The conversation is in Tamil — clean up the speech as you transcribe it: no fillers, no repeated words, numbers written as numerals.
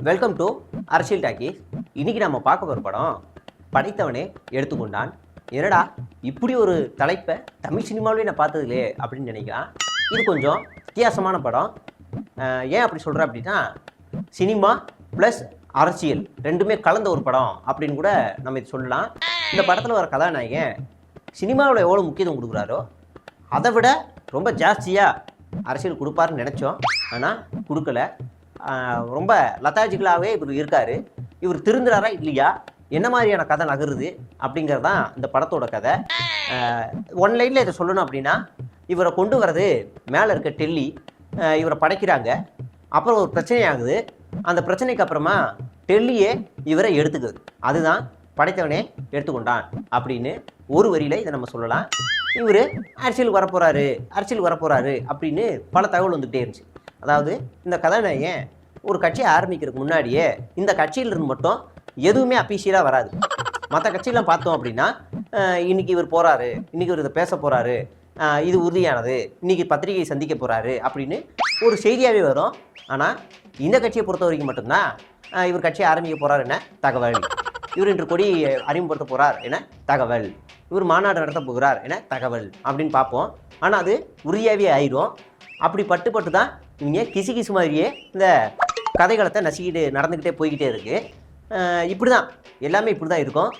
வெல்கம் டு அரசியல் டாக்கீஸ். இன்னைக்கு நம்ம பார்க்க போகிற படம் படைத்தவனே எடுத்துக்கொண்டான். என்னடா இப்படி ஒரு தலைப்பை தமிழ் சினிமாவிலே நான் பார்த்ததுலே அப்படின்னு நினைக்கலாம். இது கொஞ்சம் வித்தியாசமான படம். ஏன் அப்படி சொல்கிறேன் அப்படின்னா, சினிமா ப்ளஸ் அரசியல் ரெண்டுமே கலந்த ஒரு படம் அப்படின்னு கூட நம்ம இது சொல்லலாம். இந்த படத்தில் வர கதாநாயகன் சினிமாவில் எவ்வளோ முக்கியத்துவம் கொடுக்குறாரோ அதை விட ரொம்ப ஜாஸ்தியாக அரசியல் கொடுப்பாருன்னு நினச்சோம். ஆனால் கொடுக்கல. ரொம்ப லத்தாஜிக்கலாகவே இவர் இருக்கார். இவர் திருந்துறாரா இல்லையா, என்ன மாதிரியான கதை நகருது அப்படிங்கிறது தான் இந்த படத்தோட கதை. ஒன் லைனில் இதை சொல்லணும் அப்படின்னா, இவரை கொண்டு வர்றது மேலே இருக்க டெல்லி, இவரை படைக்கிறாங்க. அப்புறம் ஒரு பிரச்சனை ஆகுது. அந்த பிரச்சனைக்கு அப்புறமா டெல்லியே இவரை எடுத்துக்குது. அதுதான் படைத்தவனே எடுத்துக்கொண்டான் அப்படின்னு ஒரு வரியில் இதை நம்ம சொல்லலாம். இவர் அரசியல் வரப்போகிறாரு அப்படின்னு பல தகவல் வந்துகிட்டே இருந்துச்சு. அதாவது இந்த கதாநாயகன் ஒரு கட்சியை ஆரம்பிக்கிறதுக்கு முன்னாடியே இந்த கட்சியிலிருந்து மட்டும் எதுவுமே அஃபீஷியலாக வராது. மற்ற கட்சியெல்லாம் பார்த்தோம் அப்படின்னா, இன்னைக்கு இவர் போகிறாரு, இன்னைக்கு இவர் இதை பேச போகிறாரு, இது உறுதியானது, இன்னைக்கு பத்திரிகை சந்திக்க போகிறாரு அப்படின்னு ஒரு செய்தியாகவே வரும். ஆனால் இந்த கட்சியை பொறுத்த வரைக்கும் மட்டும்தான் இவர் கட்சியை ஆரம்பிக்க போகிறார் என தகவல், இவர் இன்று கொடி அறிமுகப்படுத்த போகிறார் என தகவல், இவர் மாநாடு நடத்த போகிறார் என தகவல் அப்படின்னு பார்ப்போம். ஆனால் அது உறுதியாகவே ஆயிரும். அப்படி பட்டு தான் இவங்க கிசு மாதிரியே இந்த கதைகளத்தை நசிக்கிட்டு நடந்துக்கிட்டே போய்கிட்டே இருக்குது. இப்படி தான் எல்லாமே இப்படி தான் இருக்கும்.